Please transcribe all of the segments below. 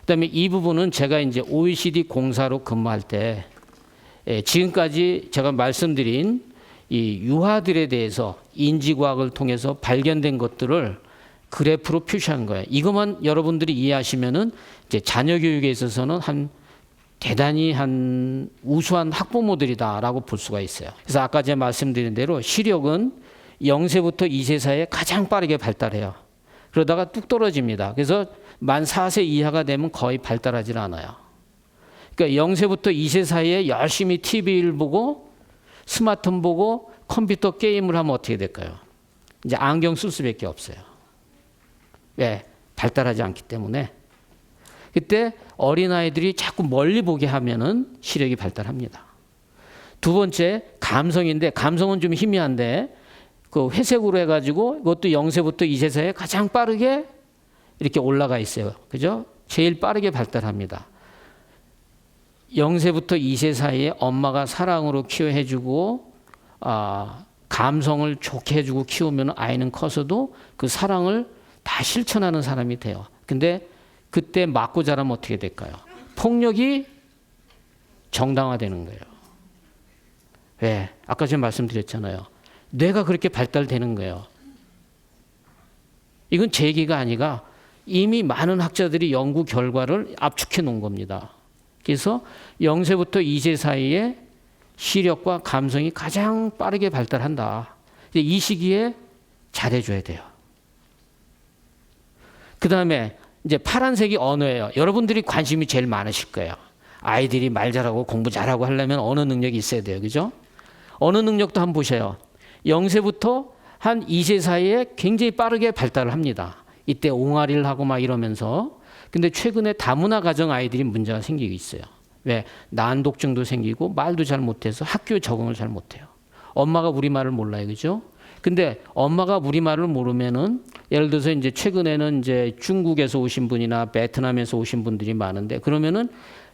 그다음에 이 부분은 제가 이제 OECD 공사로 근무할 때 지금까지 제가 말씀드린 이 유아들에 대해서 인지과학을 통해서 발견된 것들을 그래프로 표시한 거예요. 이것만 여러분들이 이해하시면은 이제 자녀 교육에 있어서는 대단히 우수한 학부모들이다라고 볼 수가 있어요. 그래서 아까 제가 말씀드린 대로 시력은 0세부터 2세 사이에 가장 빠르게 발달해요. 그러다가 뚝 떨어집니다. 그래서 만 4세 이하가 되면 거의 발달하지 않아요. 그러니까 0세부터 2세 사이에 열심히 TV를 보고 스마트폰 보고 컴퓨터 게임을 하면 어떻게 될까요? 이제 안경 쓸 수밖에 없어요. 왜? 발달하지 않기 때문에. 그때 어린아이들이 자꾸 멀리 보게 하면은 시력이 발달합니다. 두 번째, 감성인데, 감성은 좀 희미한데 그 회색으로 해가지고 이것도 0세부터 2세 사이에 가장 빠르게 이렇게 올라가 있어요. 그죠? 제일 빠르게 발달합니다. 0세부터 2세 사이에 엄마가 사랑으로 키워해주고 감성을 좋게 해주고 키우면 아이는 커서도 그 사랑을 다 실천하는 사람이 돼요. 근데 그때 맞고 자라면 어떻게 될까요? 폭력이 정당화되는 거예요. 왜? 아까 제가 말씀드렸잖아요. 뇌가 그렇게 발달되는 거예요. 이건 제 얘기가 아니라 이미 많은 학자들이 연구 결과를 압축해 놓은 겁니다. 그래서 0세부터 2세 사이에 시력과 감성이 가장 빠르게 발달한다. 이 시기에 잘해줘야 돼요. 그 다음에 이제 파란색이 언어예요. 여러분들이 관심이 제일 많으실 거예요. 아이들이 말 잘하고 공부 잘하고 하려면 언어 능력이 있어야 돼요. 그죠? 언어 능력도 한번 보세요. 0세부터 한 2세 사이에 굉장히 빠르게 발달을 합니다. 이때 옹알이를 하고 막 이러면서. 근데 최근에 다문화 가정 아이들이 문제가 생기고 있어요. 왜? 난독증도 생기고 말도 잘 못해서 학교 적응을 잘 못해요. 엄마가 우리말을 몰라요. 그죠? 근데 엄마가 우리말을 모르면은 예를 들어서 이제 최근에는 이제 중국에서 오신 분이나 베트남에서 오신 분들이 많은데 그러면은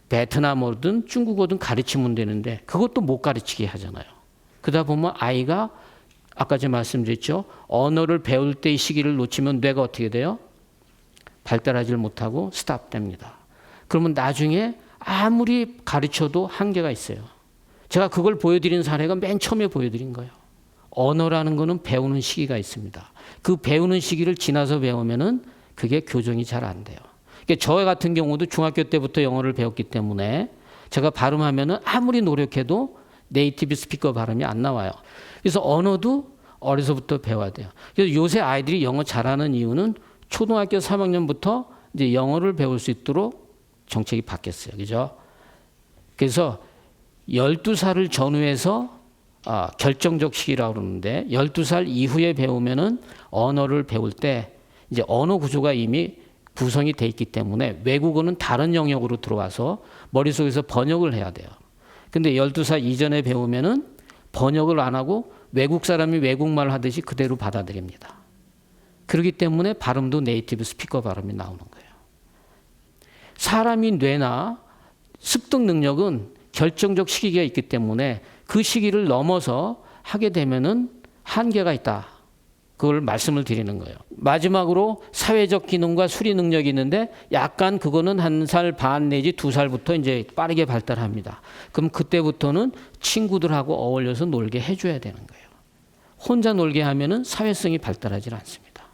베트남어든 중국어든 가르치면 되는데 그것도 못 가르치게 하잖아요. 그러다 보면 아이가 아까 제가 말씀드렸죠. 언어를 배울 때의 시기를 놓치면 뇌가 어떻게 돼요? 발달하지 못하고 스탑됩니다. 그러면 나중에 아무리 가르쳐도 한계가 있어요. 제가 그걸 보여드린 사례가 맨 처음에 보여드린 거예요. 언어라는 거는 배우는 시기가 있습니다. 그 배우는 시기를 지나서 배우면은 그게 교정이 잘 안 돼요. 그러니까 저 같은 경우도 중학교 때부터 영어를 배웠기 때문에 제가 발음하면은 아무리 노력해도 네이티브 스피커 발음이 안 나와요. 그래서 언어도 어려서부터 배워야 돼요. 그래서 요새 아이들이 영어 잘하는 이유는 초등학교 3학년부터 이제 영어를 배울 수 있도록 정책이 바뀌었어요. 그죠? 그래서 12살을 전후해서 결정적 시기라고 그러는데 12살 이후에 배우면은 언어를 배울 때 이제 언어 구조가 이미 구성이 돼 있기 때문에 외국어는 다른 영역으로 들어와서 머릿속에서 번역을 해야 돼요. 근데 12살 이전에 배우면은 번역을 안 하고 외국 사람이 외국말 하듯이 그대로 받아들입니다. 그렇기 때문에 발음도 네이티브 스피커 발음이 나오는 거예요. 사람이 뇌나 습득 능력은 결정적 시기가 있기 때문에 그 시기를 넘어서 하게 되면은 한계가 있다. 그걸 말씀을 드리는 거예요. 마지막으로 사회적 기능과 수리 능력이 있는데 약간 그거는 1살 반 내지 2살부터 이제 빠르게 발달합니다. 그럼 그때부터는 친구들하고 어울려서 놀게 해줘야 되는 거예요. 혼자 놀게 하면은 사회성이 발달하지 않습니다.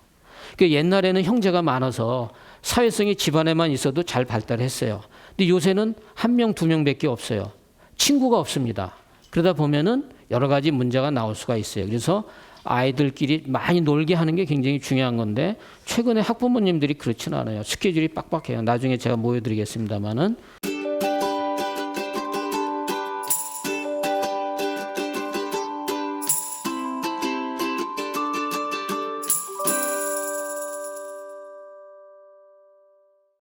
그러니까 옛날에는 형제가 많아서 사회성이 집안에만 있어도 잘 발달했어요. 근데 요새는 1명, 2명밖에 없어요. 친구가 없습니다. 그러다 보면은 여러 가지 문제가 나올 수가 있어요. 그래서 아이들끼리 많이 놀게 하는 게 굉장히 중요한 건데 최근에 학부모님들이 그렇지는 않아요. 스케줄이 빡빡해요. 나중에 제가 보여드리겠습니다만은